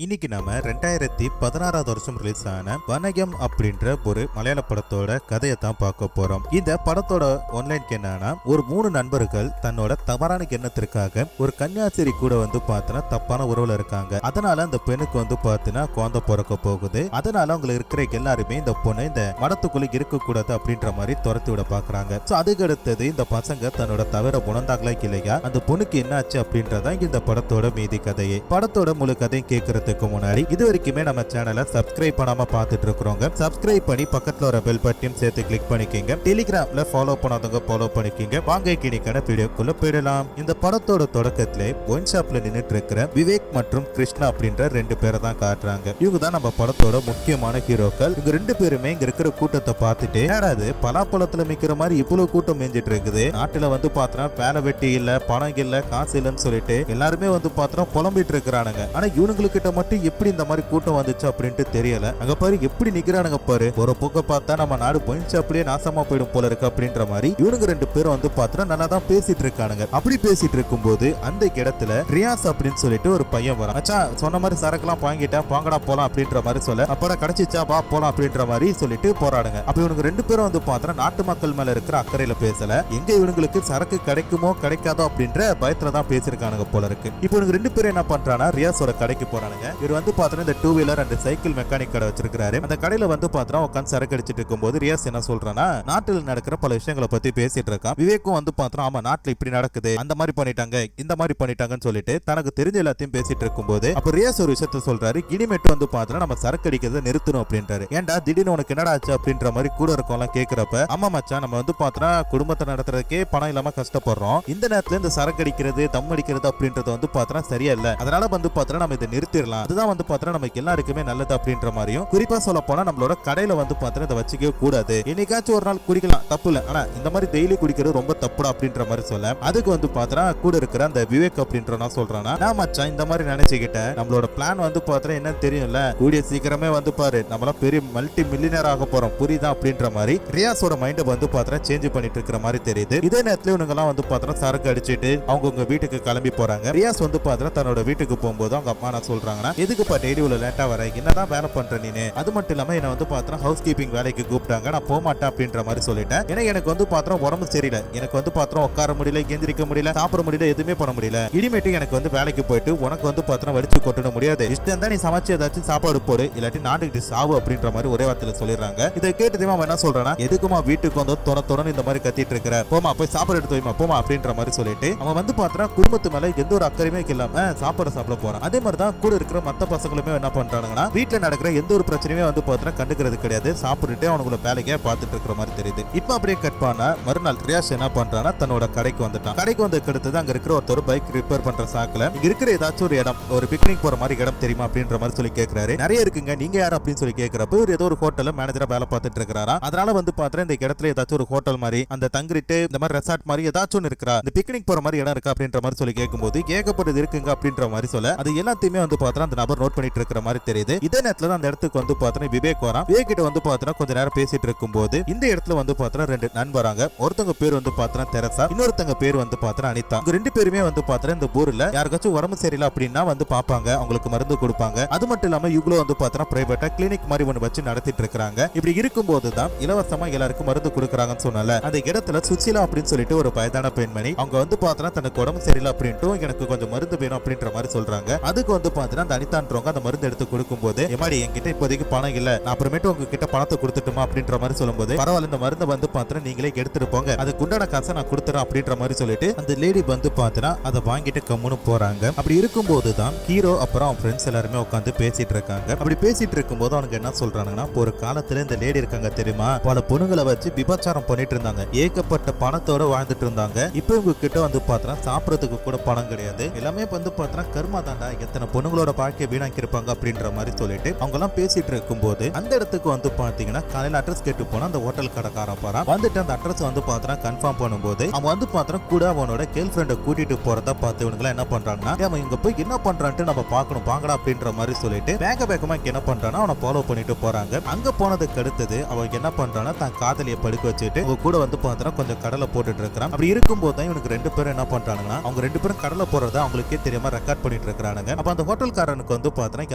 இன்னைக்கு நாம 2016 வருஷம் ரிலீஸ் ஆன வணக்கம் அப்படின்ற ஒரு மலையாள படத்தோட கதையை தான் பார்க்க போறோம். இந்த படத்தோட ஒன்லைன் என்னன்னா, ஒரு 3 நண்பர்கள் தன்னோட தவறான எண்ணத்திற்காக ஒரு கன்னியாஸ்திரி கூட பார்த்தனா தப்பான உறவுல இருக்காங்க. அதனால அந்த பெண்ணுக்கு பார்த்தனா குழந்தை பிறக்க போகுது. அதனால அவங்க இருக்கிற எல்லாருமே இந்த பொண்ணு இந்த மடத்துக்குள்ள இருக்க கூடாது அப்படின்ற மாதிரி துரத்தி விட பாக்குறாங்க. அதுக்கு அடுத்தது இந்த பசங்க தன்னோட தவற உணர்ந்தாங்களா இல்லையா, அந்த பொண்ணுக்கு என்னாச்சு அப்படின்றதான் இந்த படத்தோட மீதி கதையே. படத்தோட முழு கதையும் கேட்கறது முன்னாடி இது வரைக்குமே நம்ம சேனலை சப்ஸ்கிரைப் பண்ணாம பார்த்துட்டு இருக்கிறோங்க. சப்ஸ்கிரைப் பண்ணி பக்கத்துல ஒரு பெல் பட்டன் சேர்த்து கிளிக் பண்ணிக்கங்க. டெலிகிராம்ல ஃபாலோ பண்ணாதவங்க ஃபாலோ பண்ணிக்கங்க. வாங்க கிணிக்கான வீடியோக்குள்ள போயிடலாம். இந்த படத்தோட தொடக்கத்திலே ஒயின் ஷாப்ல நின்னுட்டு இருக்கிற விவேக் மற்றும் கிருஷ்ணா அப்படின்ற 2 பேரை தான் காட்டுறாங்க. இவங்க தான் நம்ம படத்தோட முக்கியமான ஹீரோக்கள். இவங்க 2 பேருமே இங்க இருக்கிற கூட்டத்தை பார்த்துட்டு, யாராவது பலாப்பழத்துல மிக்கிற மாதிரி இவ்வளவு கூட்டம் மேஞ்சிட்டு இருக்குது, நாட்டுல பார்த்தா வேலை வெட்டி இல்ல, பணம் இல்ல, காசு இல்லன்னு சொல்லிட்டு எல்லாருமே பார்த்தா புலம்பிட்டு இருக்கிறானுங்க. ஆனா இவனுங்களுக்கு மட்டும் எப்படி இந்த மாதிரி கூட்டம் வந்துச்சு அப்படின்ட்டு தெரியல. அங்க பாரு எப்படி நிக்கிறானுங்க பாரு. ஒரு போக்க பார்த்தா நம்ம நாடு போயிடுச்சு, அப்படியே நாசமா போயிடும் போல இருக்கு அப்படின்ற மாதிரி இவனுங்க 2 பேரும் பார்த்தா நல்லா தான் பேசிட்டு இருக்கானுங்க. அப்படி பேசிட்டு இருக்கும்போது அந்த இடத்துல ரியாஸ் அப்படின்னு சொல்லிட்டு ஒரு பையன் வரான். மச்சான் சொன்ன மாதிரி சரக்குலாம் வாங்கிட்டேன், வாங்கடா போலாம் அப்படின்ற மாதிரி சொல்ல, அப்படா கிடைச்சிச்சா வா போலாம் அப்படின்ற மாதிரி சொல்லிட்டு போராடுங்க. அப்ப இவனுக்கு 2 பேரும் பார்த்தா நாட்டு மக்கள் மேல இருக்கிற அக்கறையில பேசல, எங்க இவனுங்களுக்கு சரக்கு கிடைக்குமோ கிடைக்காதோ அப்படின்ற பயத்துல தான் பேசிருக்கானுங்க போல இருக்கு. இப்போ இவனுக்கு 2 பேரும் என்ன பண்றானா, ரியாஸோட கடைக்கு போறானுங்க. இவர் பார்த்தா இந்த 2 வீலர் அண்ட் சைக்கிள் மெக்கானிக் கடை வச்சிருக்காரு. அந்த கடையில பார்த்தா உட்கார்ந்து சரக்கு அடிச்சிட்டு இருக்கும்போது ரியாஸ் என்ன சொல்றானா, நாட்டில் நடக்கிற பல விஷயங்களை பத்தி பேசிட்டு இருக்கான். விவேக்கும் பார்த்தா ஆமா நாட்டுல இப்படி நடக்குது, அந்த மாதிரி பண்ணிட்டாங்க, இந்த மாதிரி பண்ணிட்டாங்கன்னு சொல்லிட்டு தனக்கு தெரிஞ்ச எல்லாத்தையும் பேசிட்டு இருக்கும்போது அப்ப ரியாஸ் ஒரு விஷயத்த சொல்றாரு. இனிமேட்டு பார்த்தா நம்ம சரக்கு அடிக்கிறத நிறுத்தணும் அப்படின்றாரு. ஏன்டா திடீர்னு உனக்கு என்னடா ஆச்சு அப்படின்ற மாதிரி கூட இருக்கவங்க கேக்குறப்ப, ஆமா மச்சான் நம்ம பார்த்தா குடும்பத்தை நடத்துறதுக்கே பணம் இல்லாம கஷ்டப்படுறோம், இந்த நேரத்துல இந்த சரக்கு அடிக்கிறது தம் அடிக்கிறது அப்படின்றது பார்த்தா சரியா இல்ல, அதனால பார்த்தா நம்ம இதை நிறுத்திடலாம், அதுதான் பார்த்தா நமக்கு எல்லாருக்குமே நல்லது அப்படின்ற மாதிரியும், குறிப்பா சொல்ல போனா நம்மளோட கடையில பார்த்தா இதை வச்சுக்கவே கூடாது, என்னைக்காச்சும் ஒரு நாள் குடிக்கலாம் தப்பு இல்ல, ஆனா இந்த மாதிரி டெய்லி குடிக்கிறது ரொம்ப தப்புடா அப்படின்ற மாதிரி சொல்ல, அதுக்கு பார்த்தா கூட இருக்கிற அந்த விவேக் அப்படின்றனா சொல்றானா, நான் மச்சான் இந்த மாதிரி நினைச்சுக்கிட்டேன், நம்மளோட பிளான் பார்த்தா என்னன்னு தெரியும்ல, கூடிய சீக்கிரமே பாரு நம்மள பெரிய மல்டி மில்லியனர் ஆக போறோம் புரியுதா அப்படின்ற மாதிரி ரியாஸோட மைண்ட் பார்த்தா சேஞ்ச் பண்ணிட்டு இருக்கிற மாதிரி தெரியுது. இதே நேரத்துல இவங்க எல்லாம் பார்த்தா சரக்கு அடிச்சிட்டு அவங்க வீட்டுக்கு கிளம்பி போறாங்க. ரியாஸ் பார்த்தா தன்னோட வீட்டுக்கு போகும்போது அவங்க அம்மா நான் சொல்றாங்கன்னா, எதுக்குப்பா டெய்லி இவ்வளவு லேட்டா வர, என்னதான் வேலை பண்ற நீனு, அது மட்டும் இல்லாம என்ன பார்த்தா ஹவுஸ் கீப்பிங் வேலைக்கு கூப்பிட்டாங்க, நான் போக மாட்டேன் அப்படின்ற மாதிரி சொல்லிட்டேன். ஏன்னா எனக்கு பார்த்தா உடம்பு சரியில்லை, எனக்கு பார்த்தா உட்கார முடியல, எந்திரிக்க முடியல, சாப்பிட முடியல, எதுவுமே பண்ண முடியல, இனிமேட்டு எனக்கு வேலைக்கு போயிட்டு உனக்கு பார்த்தா வடிச்சு கொட்ட முடியாது, இஷ்டம் தான் நீ சமைச்சு ஏதாச்சும் சாப்பாடு போடு, இல்லாட்டி நாட்டுக்கிட்டு சாவு அப்படின்ற மாதிரி ஒரே வார்த்தையில சொல்லிடுறாங்க. இதை கேட்டு அவன் என்ன சொல்றானா, எதுக்குமா வீட்டுக்கு தொடர்ந்து இந்த மாதிரி கத்திட்டு இருக்கிற, போமா போய் சாப்பாடு எடுத்து வைமா போமா அப்படின்ற மாதிரி சொல்லிட்டு அவன் பார்த்தா குடும்பத்து மேல எந்த ஒரு அக்கறையுமே இல்லாம சாப்பிட போறான். அதே மாதிரி தான் கூட இருக்கிற மத்த பசங்களுமே என்ன பண்றாங்கன்னா, வீட்டுல நடக்கிற எந்த ஒரு பிரச்சனையுமே பார்த்தா கண்டுக்கிறது கிடையாது, சாப்பிட்டுட்டு அவனுக்குள்ள வேலைக்கே பார்த்துட்டு இருக்கிற மாதிரி தெரியுது. இப்ப அப்படியே கட் பண்ண மறுநாள் ரியாஸ் என்ன பண்றானா, தன்னோட கடைக்கு வந்துட்டான். கடைக்கு வந்து அடுத்தது அங்க இருக்கிற ஒருத்தர் பைக் ரிப்பேர் பண்ற சாக்குல, இங்க இருக்கிற ஏதாச்சும் ஒரு இடம், ஒரு பிக்னிக் போற மாதிரி இடம் தெரியுமா அப்படின்ற மாதிரி சொல்லி கேட்கிறாரு. நிறைய இருக்குங்க, நீங்க யார் அப்படின்னு சொல்லி கேட்கிறப்ப இவர் ஏதோ ஒரு ஹோட்டல்ல மேனேஜரா வேலை பார்த்துட்டு இருக்கிறாரா, அதனால பார்த்தா இந்த இடத்துல ஏதாச்சும் ஒரு ஹோட்டல் மாதிரி, அந்த தங்கிட்டு இந்த மாதிரி ரெசார்ட் மாதிரி ஏதாச்சும் ஒன்று இருக்கிறா, இந்த பிக்னிக் போற மாதிரி இடம் இருக்கா அப்படின்ற மாதிரி சொல்லி கேட்கும்போது ஏகப்பட்டது இருக்குங்க அப்படின்ற மாதிரி சொல்ல, அது எல்லாத்தையுமே பார்த்தா அந்த நபர் நோட் பண்ணிட்டு இருக்கிற மாதிரி தெரியுது. இதே நேரத்துல அந்த இடத்துக்கு பார்த்தா விவேக் வரான். விவேக் கிட்ட பார்த்தா கொஞ்ச நேரம் பேசிட்டு இருக்கும்போது இந்த இடத்துல பார்த்தா 2 நண்பர் வராங்க. ஒருத்தங்க பேர் பார்த்தா தெரசா, இன்னொருத்தங்க பேர் பார்த்தா அனிதா. இவங்க 2 பேருமே பார்த்தா இந்த ஊர்ல யாருக்காச்சும் உடம்பு சரியில்லை அப்படின்னா பாப்பாங்க, அவங்களுக்கு மருந்து கொடுப்பாங்க. அது மட்டும் இல்லாம இவ்வளவு பார்த்தா பிரைவேட்டா கிளினிக் மாதிரி ஒன்று வச்சு நடத்திட்டு இருக்காங்க. இப்படி இருக்கும்போது தான் இலவசமா எல்லாருக்கும் மருந்து கொடுக்கறாங்கன்னு சொன்னால, அந்த இடத்துல சுசிலா அப்படின்னு சொல்லிட்டு ஒரு வயதான பெண்மணி அவங்க பார்த்தா தனக்கு உடம்பு சரியில்லை அப்படின்ட்டு எனக்கு கொஞ்சம் மருந்து வேணும் அப்படின்ற மாதிரி சொல்றாங்க. அதுக்கு பார்த்தா அந்த அனிதான்றவங்க அந்த மருந்து எடுத்து கொடுக்கும்போது, எமாடி என்கிட்ட இப்போதைக்கு பணம் இல்ல, நான் அப்புறமேட்டு உங்ககிட்ட பணத்தை கொடுத்துட்டுமா அப்படின்ற மாதிரி சொல்லும்போது, பரவாயில்ல இந்த மருந்து பார்த்தா நீங்களே எடுத்துட்டு போங்க, அதுக்கு உண்டான காசை நான் கொடுத்துறேன் அப்படின்ற மாதிரி சொல்லிட்டு அந்த லேடி பார்த்தா அதை வாங்கிட்டு கம்முன்னு போறாங்க. அப்படி இருக்கும்போது தான் ஹீரோ அப்புறம் அவன் ஃப்ரெண்ட்ஸ் எல்லாருமே உட்காந்து பேசிட்டு இருக்காங்க. அப்படி பேசிட்டு இருக்கும்போது அவனுக்கு என்ன சொல்றாங்கன்னா, ஒரு காலத்துல இந்த லேடி இருக்காங்க தெரியுமா, பல பொண்ணுங்களை வச்சு விபச்சாரம் பண்ணிட்டு இருந்தாங்க, ஏகப்பட்ட பணத்தோட வாழ்ந்துட்டு இருந்தாங்க. இப்போ இவங்க கிட்ட பார்த்தா சாப்பிடறதுக்கு கூட பணம் கிடையாது, எல்லாமே பார்த்தா கர்மா தாண்டா, எத்தனை பொண்ணுங்களோட வாழ்க்கையை வீணாக்கி இருப்பாங்க அப்படின்ற மாதிரி சொல்லிட்டு அவங்க எல்லாம் பேசிட்டு இருக்கும்போது அந்த இடத்துக்கு பாத்தீங்கன்னா காலையில அட்ரஸ் கேட்டு போனா அந்த ஹோட்டல் கடைக்காரன் போறான். வந்துட்டு அந்த அட்ரஸ் பார்த்தா கன்ஃபார்ம் பண்ணும்போது அவன் பார்த்தா கூட அவனோட கேர்ள் ஃப்ரெண்டை கூட்டிட்டு போறதா பார்த்து இவங்க என்ன பண்றாங்கன்னா, அவன் இங்க போய் என்ன பண்றான்ட்டு நம்ம பார்க்கணும் பாங்கடா அப்படின்ற மாதிரி சொல்லிட்டு வேகமா என்ன பண்றானா அவனை ஃபாலோ பண்ணிட்டு போறாங்க. அங்க போனதுக்கு அடுத்தது அவன் என்ன பண்றானா, தான் காதலியை படுக்க வச்சுட்டு அவங்க கூட பார்த்தா கொஞ்சம் கடலை போட்டுட்டு இருக்கிறான். அப்படி இருக்கும்போது தான் இவனுக்கு 2 பேரும் என்ன பண்றாங்கன்னா, அவங்க 2 பேரும் கடலை போறத அவங்களுக்கே தெரியாம ரெக்கார்ட் பண்ணிட்டு இருக்கானுங்க. அப்ப அந்த ஹோட்டல் வேலைக்காரனுக்கு வந்து பாத்தீங்கன்னா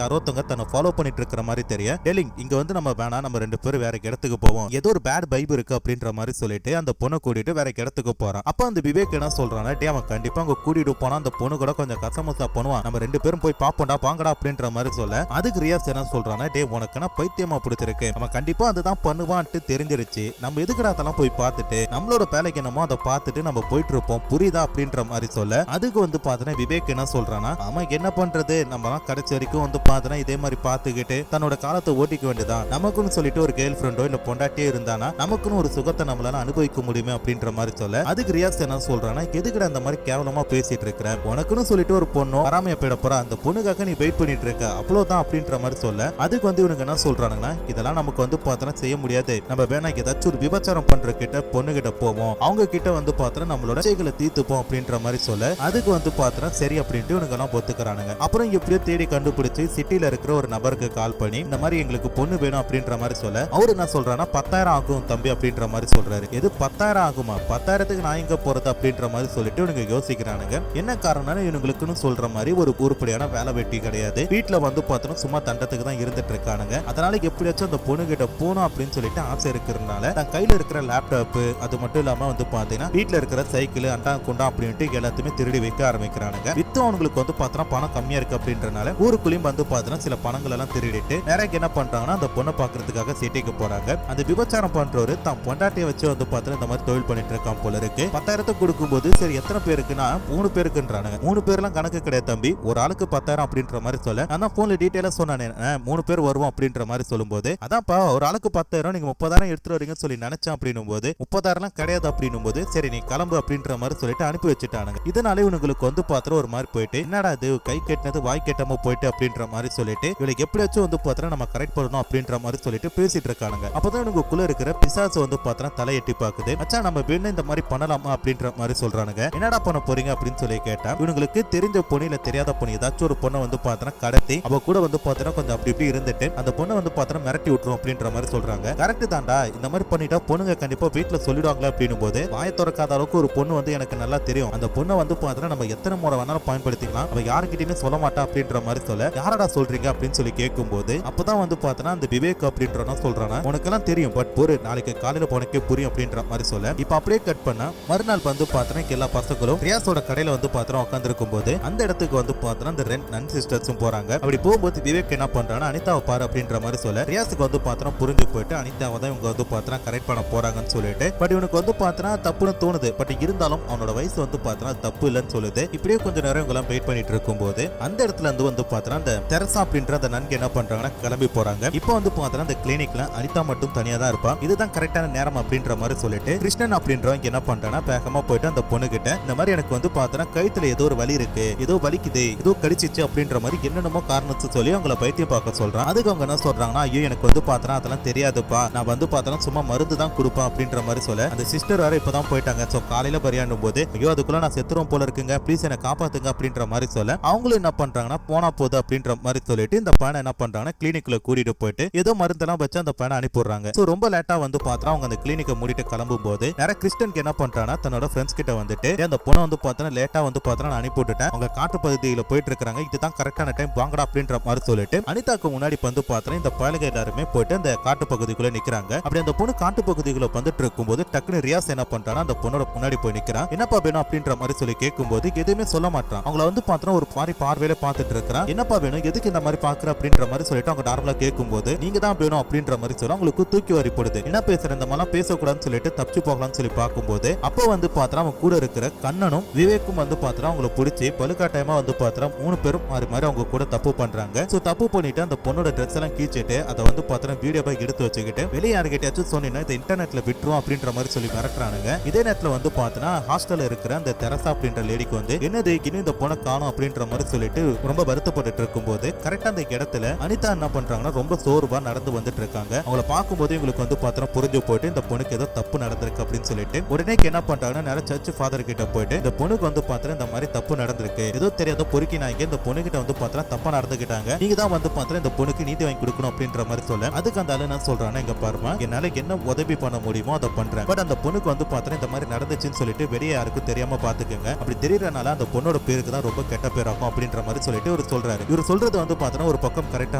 யாரோத்தவங்க தன்னை ஃபாலோ பண்ணிட்டு இருக்கிற மாதிரி தெரிய, டெலிங் இங்க வந்து நம்ம வேணா நம்ம 2 பேரும் வேற இடத்துக்கு போவோம், ஏதோ ஒரு பேட் வைப் இருக்கு அப்படின்ற மாதிரி சொல்லிட்டு அந்த பொண்ணை கூட்டிட்டு வேற இடத்துக்கு போறான். அப்ப அந்த விவேக் என்ன சொல்றானா, டே அவன் கண்டிப்பா அங்க கூட்டிட்டு போனா அந்த பொண்ணு கூட கொஞ்சம் கசமசா பண்ணுவான், நம்ம 2 பேரும் போய் பாப்போம்டா வாங்கடா அப்படின்ற மாதிரி சொல்ல, அதுக்கு ரியாஸ் என்ன சொல்றானா, டே உனக்குனா பைத்தியமா பிடிச்சிருக்கு, அவன் கண்டிப்பா அதுதான் பண்ணுவான்ட்டு தெரிஞ்சிருச்சு, நம்ம எதுக்குடா அதெல்லாம் போய் பார்த்துட்டு நம்மளோட வேலைக்கு என்னமோ அதை பார்த்துட்டு நம்ம போயிட்டு இருப்போம் புரியுதா அப்படின்ற மாதிரி சொல்ல, அதுக்கு வந்து பாத்தீங்கன்னா விவேக் என்ன சொல்றானா, அவன் என்ன பண்றது நம்ம கடைசி வரைக்கும் வந்து பாத்தீங்கன்னா இதே மாதிரி பார்த்துக்கிட்டு தன்னோட காலத்தை ஓட்டிக்க வேண்டியதான், நமக்குன்னு சொல்லிட்டு ஒரு கேர்ள் ஃப்ரெண்டோ இல்ல பொண்டாட்டியே இருந்தானா நமக்குன்னு ஒரு சுகத்தை நம்மளால அனுபவிக்க முடியுமே அப்படின்ற மாதிரி சொல்ல, அதுக்கு ரியாஸ் என்ன சொல்றானா, எதுக்குடா அந்த மாதிரி கேவலமா பேசிட்டு இருக்கிற, உனக்குன்னு சொல்லிட்டு ஒரு பொண்ணோ வராமைய போயிட போறா, அந்த பொண்ணுக்காக நீ வெயிட் பண்ணிட்டு இருக்க அவ்வளவுதான் அப்படின்ற மாதிரி சொல்ல, அதுக்கு வந்து இவனுக்கு என்ன சொல்றானுங்கன்னா, இதெல்லாம் நமக்கு வந்து பார்த்தா செய்ய முடியாது, நம்ம வேணா ஏதாச்சும் ஒரு விபச்சாரம் பண்ற கிட்ட பொண்ணு கிட்ட போவோம், அவங்க கிட்ட வந்து பார்த்தா நம்மளோட செய்களை தீர்த்துப்போம் அப்படின்ற மாதிரி சொல்ல, அதுக்கு வந்து பார்த்தா சரி அப்படின்ட்டு இவனுக்கு எல்லாம் ஒத்துக்கிறானுங்க. அப்புறம் எப்படியோ தேடி கண்டுபிடிச்சு சிட்டில இருக்கிற ஒரு நபருக்கு கால் பண்ணி இந்த மாதிரி எங்களுக்கு பொண்ணு வேணும் அப்படின்ற மாதிரி சொல்ல, அவரு என்ன சொல்றானா 10,000 ஆகும் தம்பி அப்படின்ற மாதிரி சொல்றாரு. எது 10,000 ஆகுமா, 10,000க்கு நான் எங்க போறது அப்படின்ற மாதிரி சொல்லிட்டு இவனுக்கு யோசிக்கிறானுங்க. என்ன காரணம்னா இவனுங்களுக்குன்னு சொல்ற மாதிரி ஒரு உருப்படியான வேலை வெட்டி கிடையாது, வீட்டுல வந்து பார்த்தோம் சும்மா தண்டத்துக்கு தான் இருந்துட்டு இருக்கானுங்க. அதனால எப்படியாச்சும் அந்த பொண்ணு கிட்ட போகணும் அப்படின்னு சொல்லிட்டு ஆசை இருக்கிறதுனால தன் கையில இருக்கிற லேப்டாப் அது மட்டும் இல்லாம வந்து பாத்தீங்கன்னா வீட்டுல இருக்கிற சைக்கிள் அண்டா குண்டா அப்படின்ட்டு எல்லாத்தையுமே திருடி வைக்க ஆரம்பிக்கிறானுங்க. வித்து அவங்களுக்கு வந்து பார்த்தா பணம் கம்மியா இருக்கு அப்படின்றனால ஊருக்குள்ளேயும் வந்து பார்த்தீங்கன்னா சில பணங்கள் எல்லாம் திருடிட்டு நிறைய என்ன பண்றாங்கன்னா அந்த பொண்ணை பாக்குறதுக்காக சிட்டிக்கு போறாங்க. அந்த விபச்சாரம் பண்றவரு தான் பொண்டாட்டியை வச்சு வந்து பார்த்தா இந்த மாதிரி தொழில் பண்ணிட்டு இருக்கான் போல இருக்கு. 10,000 கொடுக்கும்போது சரி எத்தனை பேருக்குன்னா 3 பேருக்குன்றானுங்க. 3 பேர்லாம் கணக்கு கிடையாது தம்பி, ஒரு ஆளுக்கு 10,000 அப்படின்ற மாதிரி சொல்ல, நான் போன்ல டீடைலா சொன்னானே 3 பேர் வருவோம் அப்படின்ற மாதிரி சொல்லும்போது, அதான்ப்பா ஒரு ஆளுக்கு 10,000 நீங்க 30,000 எடுத்துட்டு வரீங்கன்னு சொல்லி நினைச்சேன் அப்படின்னும் போது 30,000 கிடையாது அப்படின்னும் போது சரி நீ கிளம்பு அப்படின்ற மாதிரி சொல்லிட்டு அனுப்பி வச்சுட்டானுங்க. இதனால இவங்களுக்கு வந்து பாத்திரம் ஒரு மாதிரி போயிட்டு, என்னடா இது கை கெட்டினது வாய் கெட்டாம போயிட்டு அப்படின்ற மாதிரி சொல்லிட்டு இவளுக்கு எப்படியாச்சும் வந்து பாத்திரம் நம்ம கரெக்ட் பண்ணணும் அப்படின்ற மாதிரி சொல்லிட்டு பேசிட்டு இருக்கானுங்க. அப்பதான் இவங்களுக்குள்ள இருக்கிற பிசாசு வந்து பாத்திரம் தலையெட்டி பாக்குது. அச்சா நம்ம வேணும் இந்த மாதிரி பண்ணலாமா அப்படின்ற மாதிரி சொல்றானுங்க. என்னடா பண்ண போறீங்க அப்படின்னு சொல்லி கேட்டா, இவங்களுக்கு தெரிஞ்ச பொண்ணு இல்ல தெரியாத பொண்ணு ஏதாச்சும் ஒரு பொண்ணை வந்து பாத்திரம் கடத்தி அவ கூட வந்து பாத்திரம் கொஞ்சம் அப்படி இப்படி இருந்துட்டு அந்த பொண்ணை வந்து பாத்திரம் மிரட்டி விட்டுரும் அப்படின்ற மாதிரி சொல்றாங்க. கரெக்ட் தான்டா, இந்த மாதிரி பண்ணிட்டா பொண்ணுங்க கண்டிப்பா வீட்டுல சொல்லிடுவாங்களா அப்படின்னும் போது, வாய திறக்காத அளவுக்கு ஒரு பொண்ணு வந்து எனக்கு நல்லா தெரியும், அந்த பொண்ணை வந்து பாத்திரம் நம்ம எத்தனை முறை வேணாலும் பயன்படுத்திக்கலாம், அவ யாருக்கிட்டயுமே சொல்ல மாட்டா அப்படின்ற மாதிரி சொல்ல, யாரடா சொல்றீங்க அப்படின்னு சொல்லி கேட்கும் போது அப்பதான் வந்து பாத்தனா அந்த விவேக் அப்படின்றவன சொல்றானா, உனக்கெல்லாம் தெரியும் பட் ஒரு நாளைக்கு காலையில போனக்கே புரியும் அப்படின்ற மாதிரி சொல்ல, இப்ப அப்படியே கட் பண்ணா மறுநாள் வந்து பாத்தனா எல்லா பசங்களும் ரியாஸோட கடையில வந்து பாத்திரம் உட்கார்ந்து இருக்கும் போது அந்த இடத்துக்கு வந்து பாத்தனா அந்த 2 நன் சிஸ்டர்ஸும் போறாங்க. அப்படி போகும்போது விவேக் என்ன பண்றானா, அனிதாவை பாரு அப்படின்ற மாதிரி சொல்ல, ரியாஸுக்கு வந்து பாத்திரம் புரிஞ்சு போயிட்டு அனிதாவை தான் இவங்க வந்து பாத்திரம் கரெக்ட் பண்ண போறாங்கன்னு சொல்லிட்டு, பட் இவனுக்கு வந்து பாத்திரம் தப்புன்னு தோணுது, பட் இருந்தாலும் அவனோட வயசு வந்து பாத்திரம் தப்பு இல்லைன்னு சொல்லுது. இப்படியே கொஞ்சம் நேரம் இவங்க வெயிட் பண்ணிட்டு இருக்கும் போது அந்த இடத்துல இருந்து வந்து பாத்திரம் அந்த தெரசா அப்படின்ற அந்த நன்கு என்ன பண்றாங்கன்னா கிளம்பி போறாங்க. இப்போ வந்து பாத்திரம் அந்த கிளினிக்ல அனிதா மட்டும் தனியா தான் இருப்பா, இதுதான் கரெக்டான நேரம் அப்படின்ற மாதிரி சொல்லிட்டு கிருஷ்ணன் அப்படின்றவங்க என்ன பண்றானா வேகமா போயிட்டு அந்த பொண்ணு கிட்ட, இந்த மாதிரி எனக்கு வந்து பாத்திரம் கழுத்துல ஏதோ ஒரு வலி இருக்கு, ஏதோ வலிக்குது, ஏதோ கடிச்சிச்சு அப்படின்ற மாதிரி என்னென்னமோ காரணத்தை சொல்லி அவங்கள பைத்தியம் பார்க்க சொல்றான். அதுக்கு அவங்க என்ன சொல்றாங்கன்னா, ஐயோ எனக்கு வந்து பாத்திரம் அதெல்லாம் தெரியாதுப்பா, நான் வந்து பாத்திரம் சும்மா மருந்து தான் கொடுப்பேன் அப்படின்ற மாதிரி சொல்ல, அந்த சிஸ்டர் வேற இப்பதான் போயிட்டாங்க, சோ காலையில பரியாண்டும் போது ஐயோ அதுக்குள்ள நான் செத்துரும் போல இருக்குங்க, ப்ளீஸ் என்ன காப்பாத்துங்க அப்படின்ற மாதிரி சொல்ல, அவங்களும் என்ன பண்றாங்கன்னா போனா போகுது அப்படின்ற மாதிரி சொல்லிட்டு இந்த பையனை என்ன பண்றாங்கன்னா கிளினிக்ல கூட்டிட்டு போயிட்டு ஏதோ மருந்தெல்லாம் வச்சு அந்த பையனை அனுப்பிடுறாங்க. சோ ரொம்ப லேட்டா வந்து பாத்திரம் அவங்க அந்த கிளினிக்கை மூடிட்டு கிளம்பும் போது நிறைய கிறிஸ்டனுக்கு என்ன பண்றானா தன்னோட ஃப்ரெண்ட்ஸ் கிட்ட வந்துட்டு, அந்த பொண்ணை வந்து பாத்திரம் லேட்டா வந்து பாத்திரம் நான் அனுப்பி விட்டுட்டேன், அவங்க காட்டு பகுதியில போயிட்டு இருக்காங்க, இதுதான் கரெக்டான டைம் வாங்கடா அப்படின்ற மாதிரி சொல்லிட்டு அனிதாக்கு முன்னாடி வந்து பாத்திரம் இந்த பயலுக எல்லாருமே போயிட்டு அந்த காட்டு பகுதிக்குள்ள நிக்கிறாங்க. அப்படி அந்த பொண்ணு காட்டு பகுதிக்குள்ள வந்துட்டு இருக்கும்போது டக்குனு ரியாஸ் என்ன பண்றானா அந்த பொண்ணோட முன்னாடி போய் நிக்கிறான். என்னப்பா வேணும் அப்படின்ற மாதிரி சொல்லி கேட்கும்போது எதுவுமே சொல்ல மாட்டான். அவங்கள வந்து பாத்திரம் ஒரு மாதிரி பார்வையில பாத்துட்டு இருக்கிறான். என்னப்பா வேணும், எதுக்கு இந்த மாதிரி பாக்குற அப்படின்ற மாதிரி சொல்லிட்டு அவங்க நார்மலா கேட்கும்போது நீங்க தான் வேணும் அப்படின்ற மாதிரி சொல்ல அவங்களுக்கு தூக்கி வரி போடுது. என்ன பேசுற இந்த மாதிரி பேசக்கூடாதுன்னு சொல்லிட்டு தப்பிச்சு போகலாம்னு சொல்லி பார்க்கும்போது அப்போ வந்து பாத்திரம் அவங்க கூட இருக்கிற கண்ணனும் விவேக்கும் வந்து பாத்திரம் அவங்களை பிடிச்சி பலுக்காட்டயமா வந்து பாத்திரம் 3 பேரும் மாறி மாறி அவங்க கூட தப்பு பண்றாங்க. சோ தப்பு பண்ணிட்டு அந்த பொண்ணோட ட்ரெஸ் எல்லாம் கீச்சிட்டு அதை வந்து பாத்திரம் வீடியோவா எடுத்து வச்சுக்கிட்டு வெளியே யாருக்கிட்டாச்சும் சொன்னீங்கன்னா இந்த இன்டர்நெட்ல விட்டுரும் அப்படின்ற மாதிரி சொல்லி மிரட்டுறானுங்க. இதே நேரத்துல வந்து பாத்தினா ஹாஸ்டல்ல இருக்கிற அந்த தெரசா அப்படின்ற லேடிக்கு வந்து என்னது இன்னும் இந்த பொண்ணை காணும் அப்படின்ற மாதிரி சொல்லிட்டு ரொம்ப வருத்தப்பட்டு இருக்கும்போது கரெக்டா அந்த இடத்துல அனிதா என்ன பண்றாங்கன்னா ரொம்ப சோர்வா நடந்து வந்துட்டு இருக்காங்க. அவங்கள பார்க்கும்போது இவங்களுக்கு வந்து பாத்திரம் புரிஞ்சு போயிட்டு இந்த பொண்ணுக்கு ஏதோ தப்பு நடந்திருக்கு அப்படின்னு சொல்லிட்டு உடனே என்ன பண்றாங்கன்னா நேரம் சர்ச் ஃபாதர் கிட்ட போயிட்டு இந்த பொண்ணுக்கு வந்து பாத்திரம் இந்த மாதிரி தப்பு நடந்திருக்கு, ஏதோ தெரியாத பொறுக்கி நாய்ங்க இந்த பொண்ணு கிட்ட வந்து பாத்திரம் தப்பா நடந்துக்கிட்டாங்க, நீங்க தான் வந்து பாத்திரம் இந்த பொண்ணுக்கு நீதி வாங்கி கொடுக்கணும் அப்படின்ற மாதிரி சொல்ல, அதுக்கு அந்த ஆளு என்ன சொல்றானா, இங்க பாருமா என்னால என்ன உதவி பண்ண முடியுமோ அதை பண்றேன், பட் அந்த பொண்ணுக்கு வந்து பாத்திரம் இந்த மாதிரி நடந்துச்சுன்னு சொல்லிட்டு வெளியே யாருக்கும் தெரியாம பாத்துக்கோங்க, அப்படி தெரியறனால அந்த பொண்ணோட பேருக்கு தான் ரொம்ப கெட்ட பேராகும் அப்படின்ற மாதிரி சொல்லிட்டு இவர் சொல்றாரு. இவர் சொல்றது வந்து பாத்தீங்கன்னா ஒரு பக்கம் கரெக்டா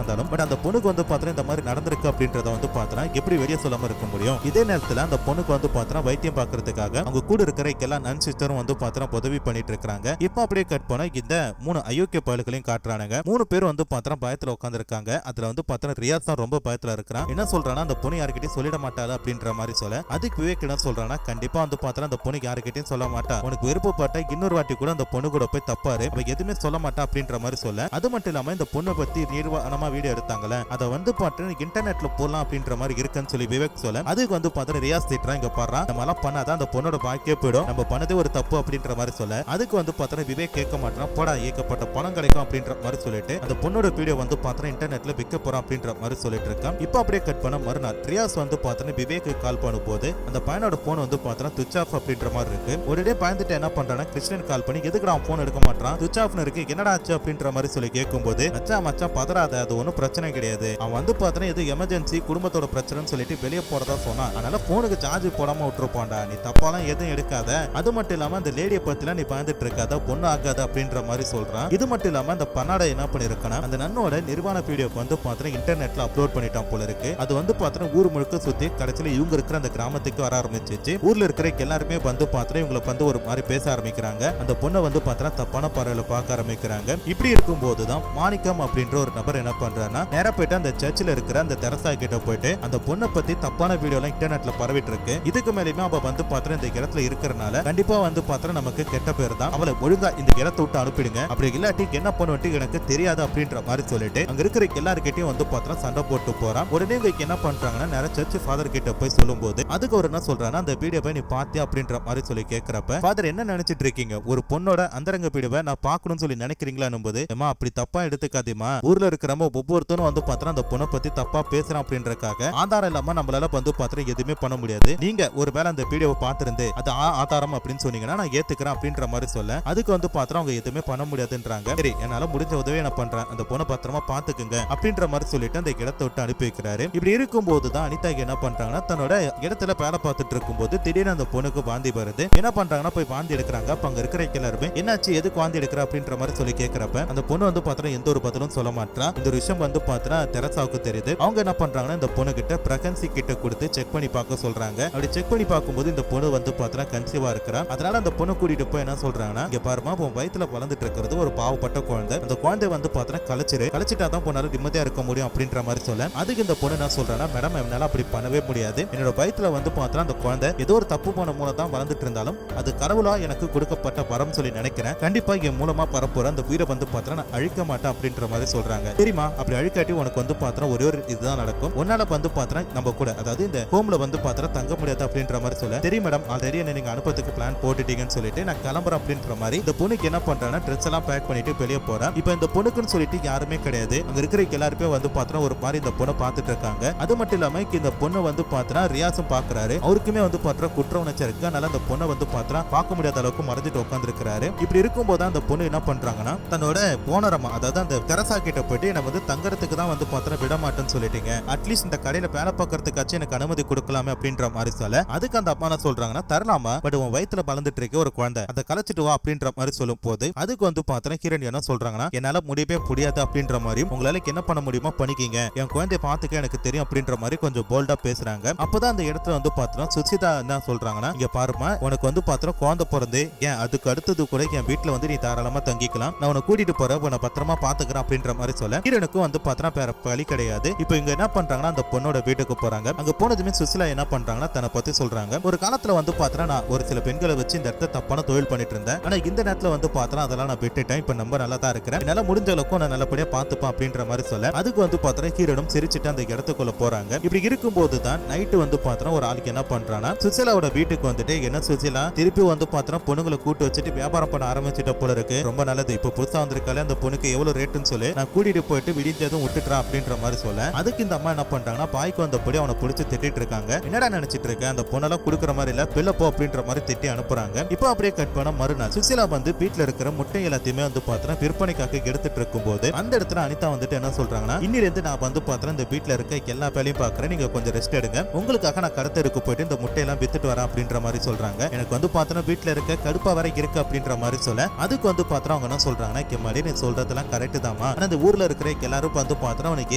இருந்தாலும் பட் அந்த பொண்ணுக்கு வந்து பாத்தீங்கன்னா இந்த மாதிரி நடந்திருக்கு அப்படின்றத வந்து பாத்தீங்கன்னா எப்படி வெளியே சொல்லாம இருக்க முடியும்? இதே நேரத்துல அந்த பொண்ணுக்கு வந்து பாத்தீங்கன்னா வைத்தியம் பாக்குறதுக்காக அவங்க கூட இருக்கிற எல்லா நன் சிஸ்டரும் வந்து பாத்தீங்கன்னா உதவி பண்ணிட்டு இருக்காங்க. இப்ப அப்படியே கட் பண்ண இந்த 3 அயோக்கிய பயல்களையும் காட்டுறானுங்க. 3 பேர் வந்து பாத்தீங்கன்னா பயத்துல உட்கார்ந்து இருக்காங்க. அதுல வந்து பாத்தீங்கன்னா ரியாஸ் தான் ரொம்ப பயத்துல இருக்கிறான். என்ன சொல்றானா அந்த பொண்ணு யார்கிட்டயும் சொல்லிட மாட்டாளா அப்படின்ற மாதிரி சொல்ல அதுக்கு விவேக் என்ன சொல்றானா கண்டிப்பா வந்து பாத்தீங்கன்னா அந்த பொண்ணுக்கு யார்கிட்டயும் சொல்ல மாட்டா. உனக்கு விருப்பப்பட்ட இன்னொரு வாட்டி கூட அந்த பொண்ணு கூட போய் தப்பாரு அவ எதுவுமே சொல்ல மாட்டா அப்படின்ற மாதிரி சொல்ல அது மட்டும் இல்லாம இந்த பொண்ணை பத்தி நிர்வாணமா வீடியோ எடுத்தாங்கல்ல அதை வந்து பாத்தீங்கன்னா இன்டர்நெட்ல போடலாம் அப்படின்ற மாதிரி இருக்குன்னு சொல்லி விவேக் சொல்ல அதுக்கு வந்து பாத்தீங்கன்னா ரியாஸ் திட்டுறான். இங்க பாடுறான் நம்ம எல்லாம் பண்ணாதான் அந்த பொண்ணோட பாக்கியே போயிடும் நம்ம பண்ணதே ஒரு தப்பு அப்படின்ற மாதிரி சொல்ல அதுக்கு வந்து பாத்தீங்கன்னா விவேக் கேட்க மாட்டான். போடா ஏகப்பட்ட பணம் கிடைக்கும் அப்படின்ற மாதிரி சொல்லிட்டு அந்த பொண்ணோட வீடியோ வந்து பாத்தீங்கன்னா இன்டர்நெட்ல விற்க போறோம் அப்படின்ற மாதிரி சொல்லிட்டு இருக்கான். இப்ப அப்படியே கட் பண்ண மறுநாள் ரியாஸ் வந்து பாத்தீங்கன்னா விவேக்கு கால் பண்ணும்போது அந்த பையனோட போன் வந்து பாத்தீங்கன்னா சுவிட்ச் ஆஃப் அப்படின்ற மாதிரி இருக்கு. ஒரே பயந்துட்டு என்ன பண்றானா கிருஷ்ணன் கால் பண்ணி எதுக்கு அவன் போன் எடுக்க மாட்டான் சுவிட்ச் ஆஃப்னு இருக்கு என்னடா ஆச்சு அப்படின்ற மாதிரி சொல்லி கேட்கும்போது மச்சான் பதறாத அது ஒன்னும் பிரச்சனை கிடையாது அவன் வந்து பாத்தீங்கன்னா இது எமர்ஜென்சி குடும்பத்தோட பிரச்சனைன்னு சொல்லிட்டு வெளியே போறதா சொன்னான் அதனால போனுக்கு சார்ஜ் போடாம விட்டுருப்பான்டா நீ தப்பாலாம் எதுவும் எடுக்காத அது மட்டும் இல்லாம அந்த லேடியை பத்திலாம் நீ பயந்துட்டு இருக்காத பொண்ணு ஆகாத அப்படின்ற மாதிரி சொல்றான். இது மட்டும் இல்லாம அந்த பன்னாடை என்ன பண்ணிருக்கானா அந்த நன்னோட நிர்வாண வீடியோக்கு வந்து பாத்தீங்கன்னா இன்டர்நெட்ல அப்லோட் பண்ணிட்டான் போல இருக்கு. அது வந்து பாத்தீங்கன்னா ஊர் முழுக்க சுத்தி கடைசியில இவங்க இருக்கிற அந்த கிராமத்துக்கு வர ஆரம்பிச்சிச்சு. ஊர்ல இருக்கிற எல்லாருமே வந்து பாத்தீங்கன்னா இவங்களை வந்து ஒரு மாதிரி பேச ஆரம்பிக்கிறாங்க. அந்த பொண்ணை வந்து பாத்தீங்கன்னா தப்பான பார்வையில பார்க்க ஆரம்பிக்கிறாங்க. இப்படி இருக்கும் போதுதான் மாணிக்கம் அப்படின்ற ஒரு நபர் என்ன பண்றாருன்னா நேரா போயிட்டு அந்த சர்ச்சில் இருக்கிற அந்த தெரசா கிட்ட போயிட்டு அந்த பொண்ணை பத்தி தப்பான வீடியோ எல்லாம் இன்டர்நெட்ல பரவிட்டு இருக்கு. இதுக்கு மேலேயுமே அவ வந்து பாத்தீங்கன்னா இந்த இடத்துல இருக்கிறனால கண்டிப்பா வந்து பாத்தீங்கன்னா நமக்கு கெட்ட பேர் தான் அவளை ஒழுங்கா இந்த இடத்தை விட்டு அனுப்பிடுங்க அப்படி இல்லாட்டி என்ன பண்ணுவட்டு எனக்கு தெரியாது அப்படின்ற மாதிரி சொல்லிட்டு அங்க இருக்கிற எல்லாருக்கிட்டையும் வந்து பாத்தீங்கன்னா சண்டை போட்டு போறான். உடனே இவங்க என்ன பண்றாங்கன்னா நேரம் சர்ச் ஃபாதர் கிட்ட போய் சொல்லும் போது அதுக்கு ஒரு என்ன சொல்றான்னா அந்த வீடியோ போய் நீ பாத்தியா அப்படின்ற மாதிரி சொல்லி கேட்கிறப்ப ஃபாதர் என்ன நினைச்சிட்டு இருக்கீங்க ஒரு பொண்ணோட அந்தரங்க வீடியோவை நான் பாக்கணும்னு சொல்லி நினைக்கிறீங்களா போது அப்படி தப்பா எடுத்துக்காதீமா ஊர்ல இருக்கிறவங்க ஒவ்வொருத்தரும் வந்து பாத்தீங்கன்னா அந்த பொண்ணை பத்தி தப்பா பேசுறான் அப்படின்றக்காக ஆதாரம் இல்லாம நம்மளால வந்து பாத்தீங்கன்னா எதுவுமே பண்ண முடியாது. நீங்க ஒருவேளை அந்த வீடியோவை பார்த்திருந்து அது ஆதாரம் அப்படின்னு சொன்னீங்கன்னா நான் ஏத்துக்கிறேன் அப்படின்ற மாதிரி சொல்ல அதுக்கு வந்து பாத்திரம் அவங்க எதுவுமே பண்ண முடியாதுன்றாங்க. சரி என்னால முடிஞ்ச உதவி என்ன பண்றேன் அந்த பொண்ணை பத்திரமா பாத்துக்குங்க அப்படின்ற மாதிரி சொல்லிட்டு அந்த இடத்தை விட்டு அனுப்பி வைக்கிறாரு. இப்படி இருக்கும் போதுதான் அனிதா என்ன பண்றாங்கன்னா தன்னோட இடத்துல வேலை பார்த்துட்டு இருக்கும்போது திடீர்னு அந்த பொண்ணுக்கு வாந்தி வருது. என்ன பண்றாங்கன்னா போய் வாந்தி எடுக்கிறாங்க. அப்ப அங்க இருக்கிற எல்லாருமே என்னாச்சு எதுக்கு வாந்தி எடுக்கிற அப்படின்ற மாதிரி சொல்லி கேட்கிறப்ப அந்த பொண்ணு வந்து பாத்தீங்கன்னா எந்த ஒரு பதிலும் சொல்ல மாட்டா. இந்த ஒரு விஷயம் வந்து பாத்தீங்கன்னா தெரசாவுக்கு தெரியுது. அவங்க என்ன பண்றாங்கன்னா இந்த பொண்ணு கிட்ட பிரெக்னன்சி கிட்ட கொடுத்து செக் பண்ணி பார்க்க சொல்றாங்க. அப்படி செக் பண்ணி பார்க்கும்போது இந்த பொண்ணு வந்து பாத்தீங்கன்னா கன்சீவா இருக்கிறா. அதனால அந்த பொண்ணு கூட்டிட்டு போய் என்ன சொல்றாங்கன்னா இங்க பாருமா உன் வயித்துல வளர்ந்துட்டு இருக்கிறது ஒரு பாவப்பட்ட குழந்தை அந்த குழந்தை வந்து பாத்தீங்கன்னா கழிச்சிட்டாதான் பொண்ணால நிம்மதியா இருக்க முடியும் அப்படின்ற மாதிரி சொல்ல அதுக்கு இந்த பொண்ணு என்ன சொல்றான்னா மேடம் என்னால அப்படி பண்ணவே முடியாது என்னோட வயித்துல வந்து பாத்தீங்கன்னா அந்த குழந்தை ஏதோ ஒரு தப்பு போன மூலம் தான் வளர்ந்துட்டு இருந்தாலும் அது கடவுளா எனக்கு கொடுக்கப்பட்ட வரம் சொல்லி நினைக்கிறேன். கண்டிப்பா என் மூலமா பரப்புற அந்த உயிரை வந்து பாத்தீங்கன்னா அழிக்க மாட்டேன் அப்படின்ற மாதிரி சொல்றாங்க. தெரியுமா அப்படி அழிக்காட்டி உனக்கு வந்து பாத்தீங்கன்னா ஒரே ஒரு இதுதான் நடக்கும் உன்னால வந்து பாத்தீங்கன்னா நம்ம கூட அதாவது இந்த ஹோம்ல வந்து பாத்தீங்கன்னா தங்க முடியாது அப்படின்ற மாதிரி சொல்ல தெரியும் மேடம் ஆல்ரெடி என்ன நீங்க அனுப்பத்துக்கு பிளான் போட்டுட்டீங்கன்னு சொல்லிட்டு நான் கிளம்புறேன் அப்படின்ற மாதிரி இந்த பொண்ணுக்கு என்ன பண்றாங்கன்னா ட்ரெஸ் எல்லாம் பேக் பண்ணிட்டு வெளியே போறேன். இப்போ இந்த பொண்ணுக்குன்னு சொல்லிட்டு யாருமே கிடையாது. அங்க இருக்கிற எல்லாருமே வந்து பாத்தீங்கன்னா ஒரு மாதிரி இந்த பொண்ணை பாத்துட்டு இருக்காங்க. அது மட்டும் இல்லாம இந்த பொண்ணு வந்து பாத்தீங்கன்னா ரியாஸும் பாக்குறாரு. அவருக்குமே வந்து பாத்தீங்கன்னா குற்ற உணர்ச்சி இருக்கு. அதனால அந்த பொண்ணை வந்து பாத்தீங்கன்னா பார்க்க முடியாத அளவுக்கு மறைஞ்சிட்டு உட்கார்ந்து இருக்கிறாரு. இப்படி இருக்கும்போது அந்த பொண்ணு என்ன பண்றாங்கன்னா தன்னோட போனரமா அதாவது அந்த தெரசா கிட்ட போயிட்டு என்ன வந்து தங்கறதுக்கு தான் வந்து பாத்தீங்கன்னா விட மாட்டேன்னு சொல்லிட்டீங்க அட்லீஸ்ட் இந்த கடையில வேலை பார்க்கறதுக்காச்சும் எனக்கு அனுமதி கொடுக்கலாமே அப்படின்ற மாதிரி சொல்ல அதுக்கு அந்த அம்மா என்ன சொல்றாங்கன்னா தரலாமா பட் உன் வயித்துல வளர்ந்துட்டு இருக்க ஒரு குழந்தை அதை கலைச்சிட்டு வா அப்படின்ற மாதிரி சொல்லும் போது அதுக்கு வந்து பாத்தீங்கன்னா ஹீரோயின் என்ன சொல்றாங்கன்னா என்னால முடியவே முடியாது அப்படின்ற மாதிரி உங்களால என்ன பண்ண முடியுமோ பண்ணிக்கீங்க என் குழந்தைய பாத்துக்க எனக்கு தெரியும் அப்படின்ற மாதிரி கொஞ்சம் போல்டா பேசுறாங்க. அப்பதான் அந்த இடத்துல வந்து பாத்தீங்கன்னா சுசிதா என்ன சொல்றாங்கன்னா இங்க பாருமா உனக்கு வந்து பாத்தீங்கன்னா குழந்தை பிறந்து ஏன் அதுக்கு அடுத்தது கூட என் வீட்டுல வந்து நீ தாராளமா தங்கிக்கலாம் நான் உன்னை கூட்டிட்டு போற உன்னை பத்திரமா பாத்துக்கிறேன் அப்படின்ற மாதிரி சொல்ல ஹீரோனுக்கும் வந்து பாத்தீங்கன்னா வேற வழி கிடையாது. இப்போ இங்க என்ன பண்றாங்கன்னா அந்த பொண்ணோட வீட்டுக்கு போறாங்க. அங்க போனதுமே சுசிலா என்ன பண்றாங்கன்னா தன்னை பத்தி சொல்றாங்க. ஒரு காலத்துல வந்து பாத்தீங்கன்னா நான் ஒரு சில பெண்களை வச்சு இந்த இடத்த தப்பான தொழில் பண்ணிட்டு இருந்தேன். ஆனா இந்த நேரத்துல வந்து பாத்தீங்கன்னா அதெல்லாம் நான் விட்டுட்டேன். இப்ப நம்ம நல்லா தான் இருக்கிறேன். என்னால முடிஞ்ச அளவுக்கு நான் நல்லபடியா பாத்துப்பேன் அப்படின்ற மாதிரி சொல்ல அதுக்கு வந்து பாத்தீங்கன்னா ஹீரோனும் சிரிச்சுட்டு அந்த இடத்துக்குள்ள போறாங்க. இப்படி இருக்கும்போது தான் நைட்டு வந்து பாத்தீங்கன்னா ஒரு ஆளுக்கு என்ன பண்றான்னா சுசிலாவோட வீட்டுக்கு வந்துட்டு என்ன சுசிலா திருப்பி வந்து பாத்தீங்கன்னா பொண்ணுங்களை கூட்டு வச்சுட்டு வியாபாரம் பண்ண ஆரம்பிச்சிட்ட போல இருக்கு ரொம்ப நல்லது இப்ப புதுசா வந்திருக்காலே அந்த பொண்ணுக்கு எவ்வளவு ரேட்டுன்னு சொல்லி நான் கூட்டிட்டு போயிட்டு விடிஞ்சதும் விட்டுட்டுறான் அப்படின்ற மாதிரி சொல்ல அதுக்கு இந்த அம்மா என்ன பண்றாங்கன்னா பாய்க்கு வந்தபடி அவனை பிடிச்சி திட்டிட்டு இருக்காங்க. என்னடா நினைச்சிட்டு இருக்க அந்த பொண்ணெல்லாம் குடுக்குற மாதிரி இல்ல வெளில போ அப்படின்ற மாதிரி திட்டி அனுப்புறாங்க. இப்போ அப்படியே கட் பண்ண மறுநாள் சுசிலா வந்து வீட்டுல இருக்கிற முட்டை எல்லாத்தையுமே வந்து பாத்தீங்கன்னா விற்பனைக்காக எடுத்துட்டு இருக்கும் போது அந்த இடத்துல அனிதா வந்துட்டு என்ன சொல்றாங்கன்னா இன்னிலிருந்து நான் வந்து பாத்தீங்கன்னா இந்த வீட்டுல இருக்க எல்லா வேலையும் பாக்குறேன் நீங்க கொஞ்சம் ரெஸ்ட் எடுங்க உங்களுக்காக நான் கடத்தருக்கு போயிட்டு இந்த முட்டையெல்லாம் வித்துட்டு வரேன் அப்படின்ற மாதிரி சொல்றாங்க. எனக்கு வந்து பாத்தீங்கன்னா வீட்டுல இருக்க கடுப்பா வரை இருக்கு அப்படின்ற மாதிரி சொல்ல அதுக்கு வந்து பாத்தீங்கன்னா அவங்க என்ன சொல்றாங்கன்னா நீ சொல்றதெல்லாம் கரெக்ட் தாமா. ஆனா இந்த ஊர்ல இருக்கிற எல்லாரும் வந்து பார்த்தா உனக்கு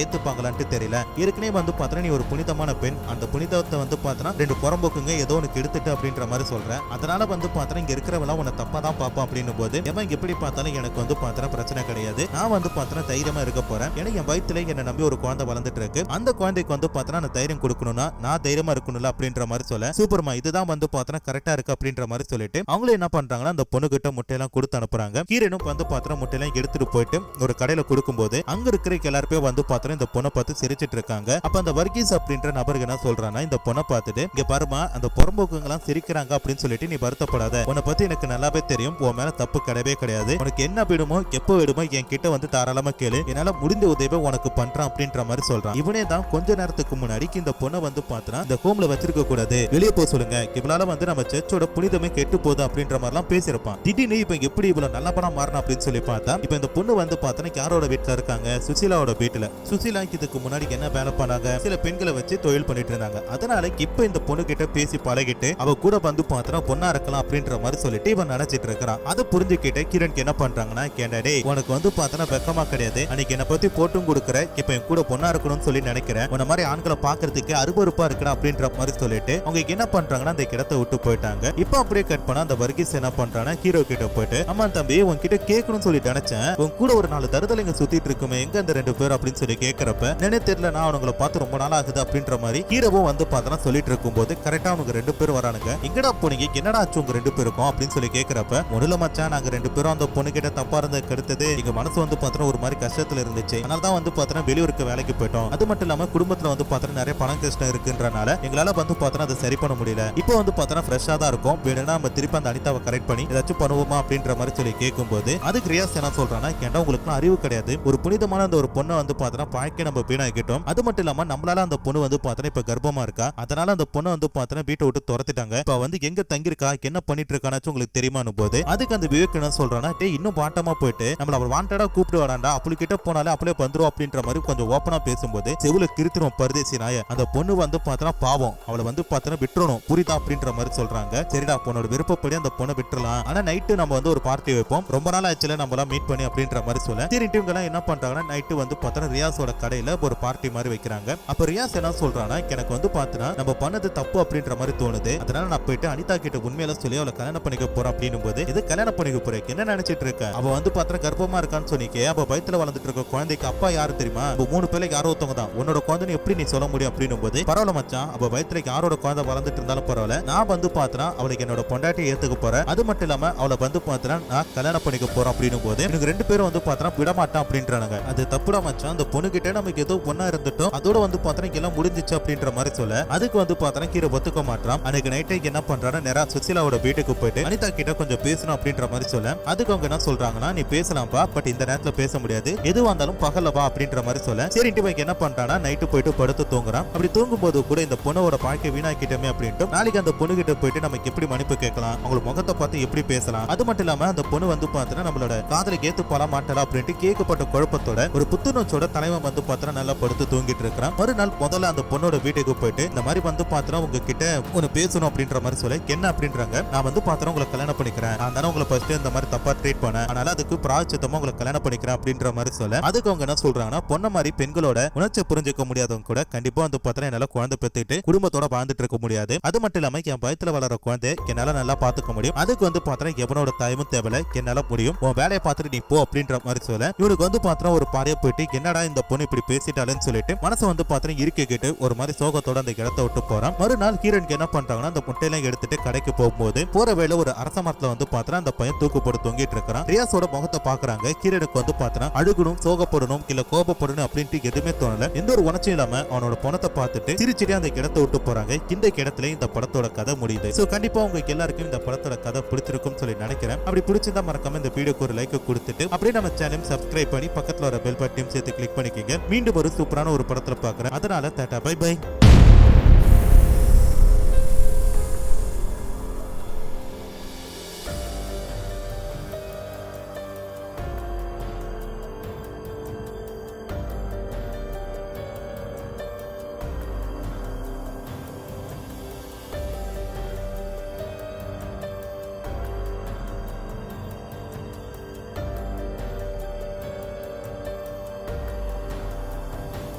ஏத்துப்பாங்களான்னு தெரியல. ஏற்கனவே வந்து பார்த்தா நீ ஒரு புனிதமான பெண். அந்த புனிதத்தை வந்து பார்த்தா ரெண்டு புறம்போக்குங்க ஏதோ உனக்கு எடுத்துட்டு அப்படின்ற மாதிரி சொல்றேன். அதனால வந்து பார்த்தா இங்க இருக்கிறவெல்லாம் உன்னை தப்பா தான் பாப்பா அப்படின்னு போது எவன் எப்படி பார்த்தாலும் எனக்கு வந்து பார்த்தா பிரச்சனை கிடையாது. நான் வந்து பார்த்தா தைரியமா இருக்க போறேன். ஏன்னா என் வயித்துல என்னை நம்பி ஒரு குழந்தை வளர்ந்துட்டு இருக்கு. அந்த குழந்தைக்கு வந்து பார்த்தா நான் தைரியம் கொடுக்கணும்னா நான் தைரியமா இருக்கணும்ல அப்படின்ற மாதிரி சொல்ல சூப்பர்மா இதுதான் வந்து பார்த்தா கரெக்டா இருக்கு அப்படின்ற மாதிரி சொல்லிட்டு அவங்களும் என்ன பண்றாங்கன்னா அந்த பொண்ணு கிட்ட முட்டையெல்லாம் கொடுத்து அனுப்புறாங்க. ஹீரோனும் வந்து பார்த்தா முட்டையெல்லாம் எடுத்துட்டு போயிட்டு ஒரு கடையில கொடுக்கும்போது அங்க இருக்கிற எல்லாருமே வந்து பார்த்தா இந்த பொண்ணை பார்த்து சிரிச்சிட்டு இருக்காங்க. அப்ப அந்த வர்கீஸ் அப்படின்ற நபருக்கு என்ன சொல்றானா இந்த பொண்ணை பார்த்துட்டு இங்க பாருமா அந்த புறம்போக்குங்க எல்லாம் சிரிக்கிறாங்க அப்படின்னு சொல்லிட்டு நீ வருத்தப்படாத. உன்னை பத்தி எனக்கு நல்லாவே தெரியும். உன் மேல தப்பு கிடையவே கிடையாது. உனக்கு என்ன விடுமோ எப்போ விடுமோ என் கிட்ட வந்து தாராளமா கேளு. என்னால முடிந்த உதவி உனக்கு பண்றான் அப்படின்ற மாதிரி சொல்றான். இவனே தான் கொஞ்ச நேரத்துக்கு முன்னாடி இந்த பொண்ணை வந்து பார்த்தா இந்த ஹோம்ல வச்சிருக்க கூடாது வெளியே போக சொல்லுங்க. இவளால வந்து நம்ம சர்ச்சோட புனிதமே கெட்டு போகுது அப்படின்ற மாதிரி எல்லாம் பேசியிருப்பான். திடீர்னு இப்ப எப்படி இவ்வளவு நல்ல படம் மாறணும் அப்படின்னு சொல்லி பார்த்தா இப்ப இந்த பொண்ணு வந்து பார்த்தா யாரோட வீட்டுல இருக்காங்க சுசீலாவோட வீட்டுல. சுசீலா இதுக்கு முன்னாடி என்ன வேலை பண்ணாங்க சில பெண்களை வச்சு தொழில் பண்ணிட்டு இருந்தாங்க. அதனால இப்ப இந்த பொண்ணு கிட்ட பேசி பழகிட்டு அவ கூட வந்து பார்த்தா பொண்ணா இருக்கலாம் அப்படின்ற மாதிரி சொல்லிட்டு இவன் நினைச்சிட்டு இருக்கிறான். அதை புரிஞ்சுக்கிட்ட கிரண்க்கு என்ன பண்றாங்கன்னா கேண்டடே உனக்கு வந்து பார்த்தா வெக்கமா கிடையாது. அன்னைக்கு என்ன பத்தி போட்டும் கொடுக்குற இப்ப என் கூட பொண்ணா இருக்கணும்னு சொல்லி நினைக்கிறேன். உன்ன மாதிரி ஆண்களை பாக்குறதுக்கு அருவருப்பா இருக்கணும் அப்படின்ற மாதிரி சொல்லிட்டு அவங்க என்ன பண்றாங்கன்னா அந்த இடத்தை விட்டு போயிட்டாங்க. இப்ப அப்படியே கட் பண்ணா அந்த வர்கீஸ் என்ன பண்றான்னா ஹீரோ கிட்ட போயிட்டு அம்மா தம்பி உன்கிட்ட கேட்கணும்னு சொல்லி நினைச்சேன். உன் கூட ஒரு 4 தருதலைங்க சுத்திட்டு இருக்குமே எங்க அந்த 2 பேர் அப்படின்னு சொல்லி கேட்கறப்ப நினைவு தெரியல நான் அவங்களை பார்த்து ரொம்ப நாள் ஆகுது அப்படின்ற மாதிரி ஹீரோவும் வந்து பார்த்தா சொல்லிட்டு இருக்கும் போது கரெக்டா அவங்க 2 பேர் வரானுங்க. எங்கடா போனீங்க என்னடா ஆச்சு உங்க 2 பேருக்கும் அப்படின்னு சொல்லி கேட்கறப்ப ஒண்ணுல மச்சான் நாங்க 2 பேரும் அந்த பொண்ணு கிட்ட தப்பா இருந்த கெடுத்தது எங்க மனசு வந்து பார்த்தா ஒரு மாதிரி கஷ்டத்துல இருந்துச்சு. அதனால தான் வந்து பார்த்தா வெளியூருக்கு வேலைக்கு போயிட்டோம். அது மட்டும் இல்லாம குடும்பத்துல வந்து பார்த்தா நிறைய பணம் கஷ்டம் இருக்குன்றனால எங்களால வந்து பார்த்தா அதை சரி பண்ண முடியல. இப்போ வந்து பார்த்தா ஃப்ரெஷ்ஷா தான் இருக்கும். வேணும்னா நம்ம திருப்பி அந்த அனிதாவை கரெக்ட் பண்ணி ஏதாச்சும் பண்ணுவோமா அப்படின்ற மாதிரி சொல்லி கேட்கும்போது அதுக்கு ரியாஸ் என்ன சொல்றானா கேட்டா உங்களுக்கு அறிவு கிடையாது. ஒரு புனிதமான அந்த ஒரு பொண்ணை வந்து பார்த்தா பாய்க்க நம்ம வீணாக்கிட்டோம். அது மட்டும் இல்லாம நம்மளால அந்த பொண்ணு வந்து பார்த்தா இப்ப கர்ப்பமா இருக்கா. அதனால அந்த பொண்ணை வந்து பார்த்தா வீட்டை விட்டு துரத்திட்டாங்க. இப்ப வந்து எங்க தங்கிருக்கா என்ன பண்ணிட்டு இருக்கானாச்சும் உங்களுக்கு தெரியுமான்னு போது அதுக்கு அந்த விவேக் என்ன சொல்றானா இன்னும் பாட்டமா போயிட்டு நம்மள அவள் வாண்டடா கூப்பிட்டு வராண்டா அப்படி கிட்ட போனாலே அப்படியே வந்துரும் அப்படின்ற மாதிரி கொஞ்சம் ஓப்பனா பேசும்போது செவுல கிருத்திரும் பரதேசி நாய அந்த பொண்ணு வந்து பார்த்தா பாவம் அவளை வந்து பார்த்தா விட்டுறணும் புரியுதா அப்படின்ற மாதிரி சொல்றாங்க. சரிடா பொண்ணோட விருப்பப்படி அந்த பொண்ணை விட்டுறலாம். ஆனா நைட்டு நம்ம வந்து ஒரு பார்ட்டி வைப்போம். ரொம்ப நாள் ஆச்சுல நம்மளாம் மீட் பண்ணி அப்படின்ற மாதிரி சொல்ல சரி இவங்க என்ன பண்றாங்கன்னா நைட்டு வந்து பார்த்தா ரியாஸோட கடையில ஒரு பார்ட்டி மாதிரி வைக்கிறாங்க. அப்ப ரியாஸ் என்ன சொல்றானா எனக்கு வந்து பார்த்தா நம்ம பண்ணது தப்பு அப்படின்ற மாதிரி தோணுது. அதனால நான் போயிட்டு அனிதா கிட்ட உண்மையில சொல்லி அவளை கல்யாணம் பண்ணிக்க போறேன் அப்படின்னு போது இது கல்யாணம் பண்ணிக்க போறேன் என்ன நினைச்சிட்டு இருக்க அவ வந்து பார்த்தா கர்ப்பமா இருக்கான்னு சொன்னீங்க. அவ வயித்துல வளர்ந்துட்டு இருக்க குழந்தைக்கு அப்பா யாரு தெரியுமா? அப்ப 3 பிள்ளைக்கு யாரோ ஒருத்தவங்க தான் உன்னோட குழந்தை எப்படி நீ சொல்ல முடியும் அப்படின்னு போது பரவாயில்ல மச்சான் அவ வயித்துல யாரோட குழந்தை வளர்ந்துட்டு இருந்தாலும் பரவாயில்ல நான் வந்து பார்த்தா அவளுக்கு என்னோட பொண்டாட்டியை ஏத்துக்க போறேன். அது மட்டும் இல்லாம அவளை வந்து பார்த்தா நான் கல்யாணம் பண்ணிக்க போறேன் அப்படின்னு போது எனக்கு 2 பேரும் வந்து பார்த்தா விட மாட்டான் அப்படின்றாங்க. அது தப்புடா மச்சான் அந்த பொண்ணு கிட்ட நமக்கு ஏதோ பொண்ணா இருந்துட்டோம் அதோட வந்து பார்த்தா எல்லாம் முடிஞ்சிச்சு அப்படின்ற மாதிரி சொல்ல அதுக்கு வந்து பார்த்தா கீரை ஒத்துக்க மாட்டான். அன்னைக்கு நைட்டே என்ன பண்றாரு நேரா சுசிலாவோட வீட்டுக்கு போயிட்டு அனிதா கிட்ட கொஞ்சம் பேசணும் அப்படின்ற மாதிரி சொல்ல அதுக்கு அவங்க என்ன சொல்றாங்கன்னா நீ பேசலாம்பா பட் இந்த நேரத்துல பேச முடியாது எதுவா இருந்தாலும் பகல்ல வா அப்படின்ற மாதிரி சொல்ல சரி என்ன பண்றானா நைட்டு போயிட்டு படுத்து தூங்குறான். அப்படி தூங்கும் போது கூட இந்த பொண்ணோட வாழ்க்கை வீணாக்கிட்டோமே அப்படின்ட்டு நாளைக்கு அந்த பொண்ணு கிட்ட போயிட்டு நமக்கு எப்படி மன்னிப்பு கேட்கலாம் அவங்க முகத்தை பார்த்து எப்படி பேசலாம். அது மட்டும் இல்லாம அந்த பொண்ணு வந்து பார்த்தா நம்மளோட காதலுக்கு ஏத்து போல மாட்டலாம் அப்படின்ட்டு கேட்கப்பட்ட குழப்பத்தோட ஒரு புத்துணர்ச்சியோட தலைவன் வந்து பார்த்தா நல்லா படுத்து தூங்கிட்டு இருக்கிறான். மறுநாள் முதல்ல அந்த பொண்ணோட வீட்டுக்கு போயிட்டு இந்த மாதிரி வந்து பார்த்தா உங்ககிட்ட ஒன்னு பேசணும் அப்படின்ற மாதிரி சொல்ல என்ன அப்படின்றாங்க நான் வந்து பார்த்தா உங்களை கல்யாணம் பண்ணிக்கிறேன் நான் தானே உங்களை ஃபர்ஸ்ட் இந்த மாதிரி தப்பா ட்ரீட் பண்ணேன் அதனால அதுக்கு பிராயச்சித்தமா உங்களை கல்யாணம் பண்ணிக்கிறேன் அப்படின்ற மாதிரி சொல்ல அதுக்கு அவங்க என்ன சொல்றாங்கன்னா பொண்ண மாதிரி பெண்களோட உணர்ச்சி புரிஞ்சுக்க முடியாதவங்க கூட கண்டிப்பா வந்து பார்த்தா என்னால குழந்தை பெற்றுட்டு குடும்பத்தோட வாழ்ந்துட்டு இருக்க முடியாது. அது மட்டும் இல்லாம என் வயித்துல வளர குழந்தை என்னால நல்லா பாத்துக்க முடியும். அதுக்கு வந்து பார்த்தா எவனோட தாயமும் தேவையில்ல என்னால முடியும் உன் வேலையை பார்த்துட்டு நீ போ அப்படின்ற மாதிரி சொல்ல இவனுக்கு வந்து பார்த்தா ஒரு பாறையை போயிட்டு என்னடா இந்த பொண்ணு இப்படி பேசிட்டாலுன்னு சொல்லிட்டு மனசை வந்து பார்த்தா இருக்க கேட்டு ஒரு மாதிரி சோகத்தோட அந்த இடத்தை விட்டு போறான். மறுநாள் ஹீரோனுக்கு என்ன பண்றாங்கன்னா அந்த முட்டையெல்லாம் எடுத்துட்டு கடைக்கு போகும்போது போற வேலை ஒரு அரச மரத்துல வந்து பார்த்தா அந்த பையன் தூக்கு போட்டு தொங்கிட்டு இருக்கிறான். ரியாஸோட முகத்தை பாக்குறாங்க. ஹீரோனுக்கு வந்து பார்த்தா அழுகணும் சோகப்படணும் இல்ல கோபப்படணும் அப்படின்ட்டு எதுவுமே தோணல. எந்த ஒரு உணர்ச்சியும் இல்லாம அவனோட பணத்தை பார்த்துட்டு சிரிச்சிட்டு அந்த இடத்தை விட்டு போறாங்க. இந்த இடத்துல இந்த படத்தோட கதை முடியுது. சோ கண்டிப்பா உங்களுக்கு எல்லாருக்கும் இந்த படத்தோட கதை பிடிச்சிருக்கும் சொல்லி நினைக்கிறேன். அப்படி பிடிச்சிருந்தா மறக்காம இந்த வீடியோக்கு ஒரு லைக் கொடுத்துட்டு அப்படியே நம்ம சேனல் சப்ஸ்கிரைப் பண்ணி பக்கத்துல ஒரு பெல் பட்டனையும் சேர்த்து கிளிக் பண்ணிக்கங்க. மீண்டும் ஒரு சூப்பரான ஒரு படத்துல பாக்குறேன். அதனால டாடா பை பை.